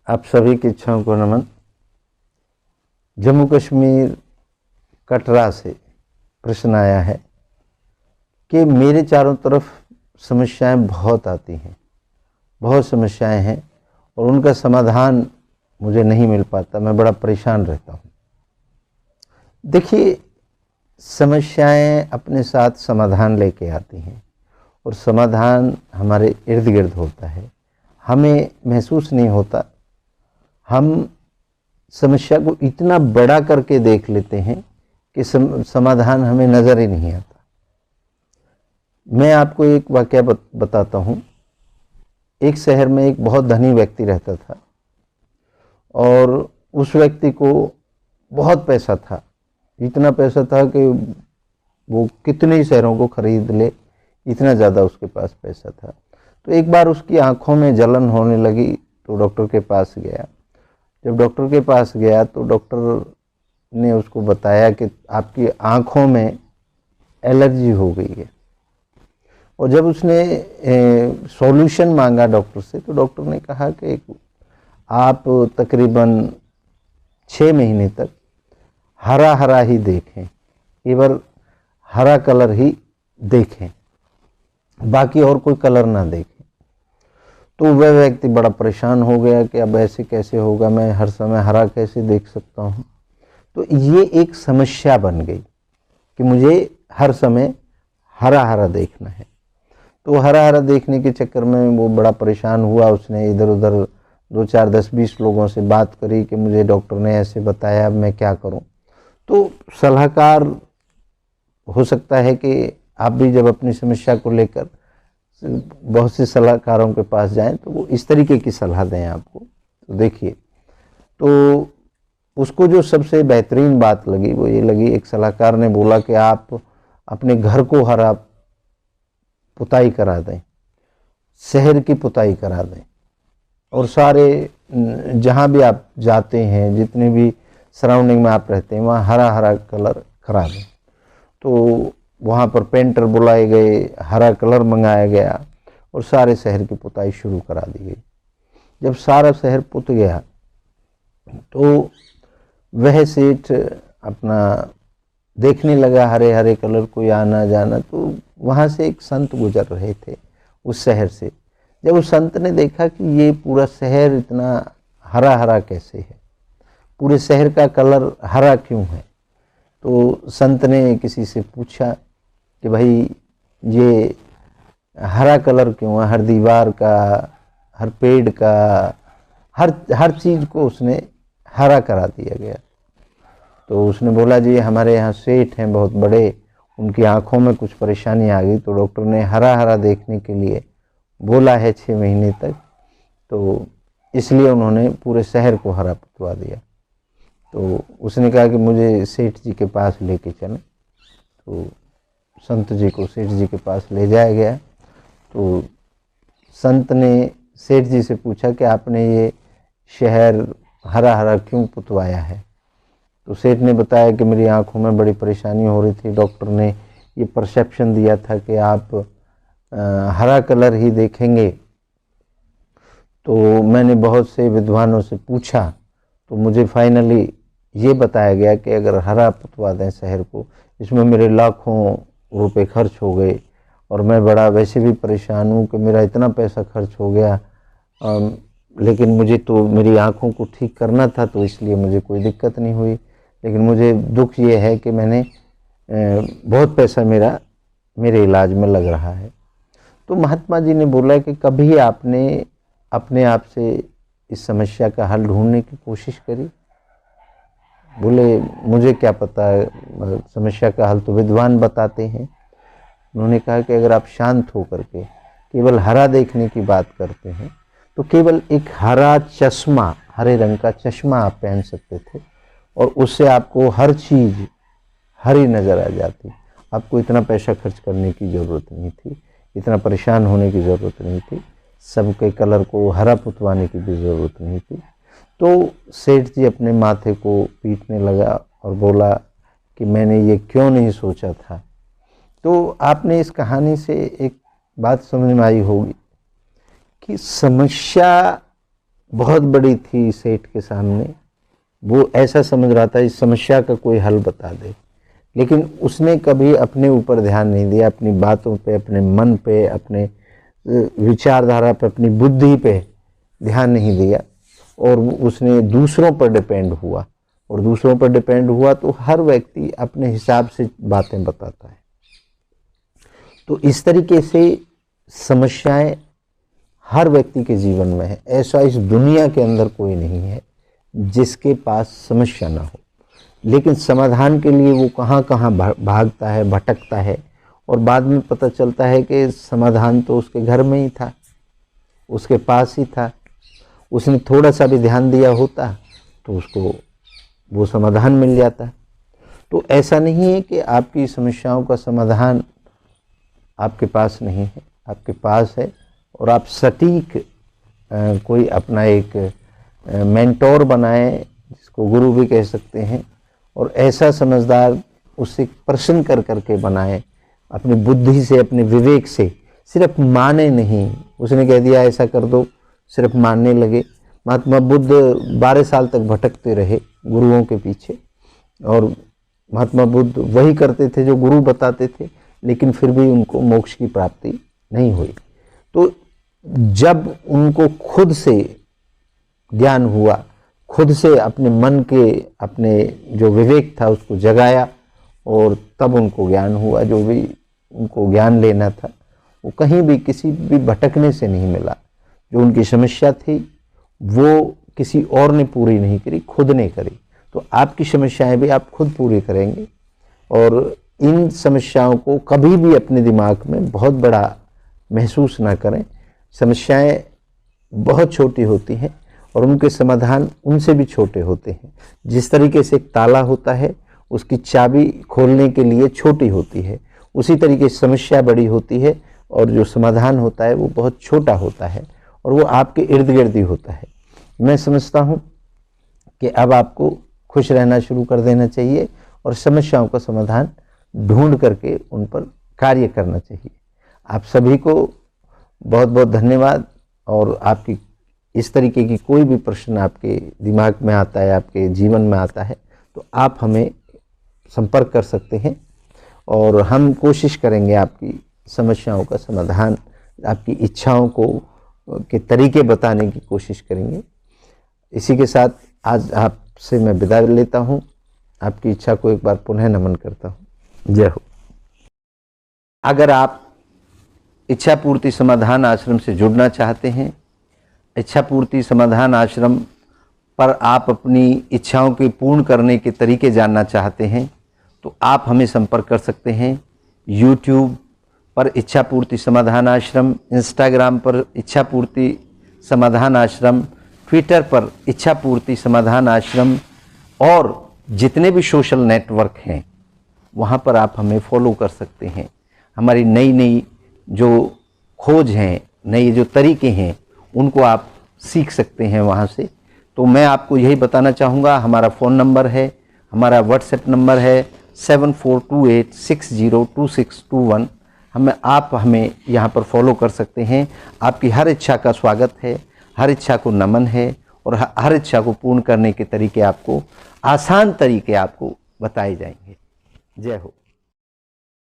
आप सभी की इच्छाओं को नमन। जम्मू कश्मीर कटरा से प्रश्न आया है कि मेरे चारों तरफ समस्याएं बहुत आती हैं, बहुत समस्याएं हैं और उनका समाधान मुझे नहीं मिल पाता, मैं बड़ा परेशान रहता हूँ। देखिए, समस्याएं अपने साथ समाधान लेके आती हैं और समाधान हमारे इर्द गिर्द होता है, हमें महसूस नहीं होता। हम समस्या को इतना बड़ा करके देख लेते हैं कि समाधान हमें नज़र ही नहीं आता। मैं आपको एक वाकया बताता हूँ। एक शहर में एक बहुत धनी व्यक्ति रहता था और उस व्यक्ति को बहुत पैसा था, इतना पैसा था कि वो कितने ही शहरों को खरीद ले, इतना ज़्यादा उसके पास पैसा था। तो एक बार उसकी आँखों में जलन होने लगी तो डॉक्टर के पास गया। जब डॉक्टर के पास गया तो डॉक्टर ने उसको बताया कि आपकी आँखों में एलर्जी हो गई है। और जब उसने सॉल्यूशन मांगा डॉक्टर से तो डॉक्टर ने कहा कि आप तकरीबन 6 महीने तक हरा हरा ही देखें, केवल हरा कलर ही देखें, बाकी और कोई कलर ना देखें। तो वह व्यक्ति बड़ा परेशान हो गया कि अब ऐसे कैसे होगा, मैं हर समय हरा कैसे देख सकता हूँ। तो ये एक समस्या बन गई कि मुझे हर समय हरा हरा देखना है। तो हरा हरा देखने के चक्कर में वो बड़ा परेशान हुआ। उसने इधर उधर 2 4 10 20 लोगों से बात करी कि मुझे डॉक्टर ने ऐसे बताया, अब मैं क्या करूं। तो सलाहकार, हो सकता है कि आप भी जब अपनी समस्या को लेकर बहुत से सलाहकारों के पास जाएं तो वो इस तरीके की सलाह दें आपको। तो देखिए, तो उसको जो सबसे बेहतरीन बात लगी वो ये लगी, एक सलाहकार ने बोला कि आप अपने घर को हरा पुताई करा दें, शहर की पुताई करा दें और सारे जहाँ भी आप जाते हैं, जितने भी सराउंडिंग में आप रहते हैं, वहाँ हरा हरा कलर करा दें। तो वहाँ पर पेंटर बुलाए गए, हरा कलर मंगाया गया और सारे शहर की पुताई शुरू करा दी गई। जब सारा शहर पुत गया तो वह सेठ अपना देखने लगा हरे हरे कलर को आना जाना। तो वहाँ से एक संत गुजर रहे थे उस शहर से। जब उस संत ने देखा कि ये पूरा शहर इतना हरा हरा कैसे है, पूरे शहर का कलर हरा क्यों है, तो संत ने किसी से पूछा कि भाई ये हरा कलर क्यों है, हर दीवार का, हर पेड़ का, हर चीज़ को उसने हरा करा दिया गया। तो उसने बोला, जी हमारे यहाँ सेठ हैं बहुत बड़े, उनकी आँखों में कुछ परेशानी आ गई तो डॉक्टर ने हरा हरा देखने के लिए बोला है 6 महीने तक, तो इसलिए उन्होंने पूरे शहर को हरा पुतवा दिया। तो उसने कहा कि मुझे सेठ जी के पास लेके चलें। तो संत जी को सेठ जी के पास ले जाया गया। तो संत ने सेठ जी से पूछा कि आपने ये शहर हरा हरा क्यों पुतवाया है। तो सेठ ने बताया कि मेरी आंखों में बड़ी परेशानी हो रही थी, डॉक्टर ने ये परसेप्शन दिया था कि आप हरा कलर ही देखेंगे। तो मैंने बहुत से विद्वानों से पूछा तो मुझे फाइनली ये बताया गया कि अगर हरा पुतवा दें शहर को, इसमें मेरे लाखों रुपए खर्च हो गए और मैं बड़ा वैसे भी परेशान हूँ कि मेरा इतना पैसा खर्च हो गया, लेकिन मुझे तो मेरी आँखों को ठीक करना था तो इसलिए मुझे कोई दिक्कत नहीं हुई। लेकिन मुझे दुख ये है कि मैंने बहुत पैसा मेरे इलाज में लग रहा है। तो महात्मा जी ने बोला कि कभी आपने अपने आप से इस समस्या का हल ढूंढने की कोशिश करी। बोले, मुझे क्या पता है, समस्या का हल तो विद्वान बताते हैं। उन्होंने कहा कि अगर आप शांत होकर के केवल हरा देखने की बात करते हैं तो केवल एक हरा चश्मा, हरे रंग का चश्मा आप पहन सकते थे और उससे आपको हर चीज़ हरी नज़र आ जाती। आपको इतना पैसा खर्च करने की ज़रूरत नहीं थी, इतना परेशान होने की ज़रूरत नहीं थी, सबके कलर को हरा पुतवाने की भी ज़रूरत नहीं थी। तो सेठ जी अपने माथे को पीटने लगा और बोला कि मैंने ये क्यों नहीं सोचा था। तो आपने इस कहानी से एक बात समझ में आई होगी कि समस्या बहुत बड़ी थी सेठ के सामने। वो ऐसा समझ रहा था इस समस्या का कोई हल बता दे, लेकिन उसने कभी अपने ऊपर ध्यान नहीं दिया, अपनी बातों पे, अपने मन पे, अपने विचारधारा पे, अपनी बुद्धि पे ध्यान नहीं दिया, और उसने दूसरों पर डिपेंड हुआ। और दूसरों पर डिपेंड हुआ तो हर व्यक्ति अपने हिसाब से बातें बताता है। तो इस तरीके से समस्याएं हर व्यक्ति के जीवन में है। ऐसा इस दुनिया के अंदर कोई नहीं है जिसके पास समस्या ना हो, लेकिन समाधान के लिए वो कहाँ कहाँ भागता है, भटकता है, और बाद में पता चलता है कि समाधान तो उसके घर में ही था, उसके पास ही था। उसने थोड़ा सा भी ध्यान दिया होता तो उसको वो समाधान मिल जाता। तो ऐसा नहीं है कि आपकी समस्याओं का समाधान आपके पास नहीं है, आपके पास है। और आप सटीक कोई अपना एक मेंटोर बनाएं, जिसको गुरु भी कह सकते हैं, और ऐसा समझदार उससे प्रश्न कर करके बनाएं, अपनी बुद्धि से, अपने विवेक से। सिर्फ माने नहीं, उसने कह दिया ऐसा कर दो, सिर्फ मानने लगे। महात्मा बुद्ध 12 साल तक भटकते रहे गुरुओं के पीछे, और महात्मा बुद्ध वही करते थे जो गुरु बताते थे, लेकिन फिर भी उनको मोक्ष की प्राप्ति नहीं हुई। तो जब उनको खुद से ज्ञान हुआ, खुद से अपने मन के, अपने जो विवेक था उसको जगाया, और तब उनको ज्ञान हुआ। जो भी उनको ज्ञान लेना था वो कहीं भी किसी भी भटकने से नहीं मिला। जो उनकी समस्या थी वो किसी और ने पूरी नहीं करी, खुद ने करी। तो आपकी समस्याएं भी आप खुद पूरी करेंगे। और इन समस्याओं को कभी भी अपने दिमाग में बहुत बड़ा महसूस ना करें। समस्याएं बहुत छोटी होती हैं और उनके समाधान उनसे भी छोटे होते हैं। जिस तरीके से एक ताला होता है, उसकी चाबी खोलने के लिए छोटी होती है, उसी तरीके से समस्या बड़ी होती है और जो समाधान होता है वो बहुत छोटा होता है, और वो आपके इर्द गिर्द ही होता है। मैं समझता हूँ कि अब आपको खुश रहना शुरू कर देना चाहिए और समस्याओं का समाधान ढूंढ करके उन पर कार्य करना चाहिए। आप सभी को बहुत बहुत धन्यवाद। और आपकी इस तरीके की कोई भी प्रश्न आपके दिमाग में आता है, आपके जीवन में आता है, तो आप हमें संपर्क कर सकते हैं और हम कोशिश करेंगे आपकी समस्याओं का समाधान, आपकी इच्छाओं को के तरीके बताने की कोशिश करेंगे। इसी के साथ आज आपसे मैं विदा लेता हूँ। आपकी इच्छा को एक बार पुनः नमन करता हूँ। जय हो। अगर आप इच्छा पूर्ति समाधान आश्रम से जुड़ना चाहते हैं, इच्छा पूर्ति समाधान आश्रम पर आप अपनी इच्छाओं के पूर्ण करने के तरीके जानना चाहते हैं, तो आप हमें संपर्क कर सकते हैं। YouTube पर इच्छा पूर्ति समाधान आश्रम, इंस्टाग्राम पर इच्छा पूर्ति समाधान आश्रम, ट्विटर पर इच्छा पूर्ति समाधान आश्रम, और जितने भी सोशल नेटवर्क हैं वहाँ पर आप हमें फॉलो कर सकते हैं। हमारी नई नई जो खोज हैं, नए जो तरीके हैं, उनको आप सीख सकते हैं वहाँ से। तो मैं आपको यही बताना चाहूँगा, हमारा फ़ोन नंबर है, हमारा व्हाट्सएप नंबर है 7428602621। आप हमें यहाँ पर फॉलो कर सकते हैं। आपकी हर इच्छा का स्वागत है, हर इच्छा को नमन है, और हर इच्छा को पूर्ण करने के तरीके आपको, आसान तरीके आपको बताए जाएंगे। जय हो।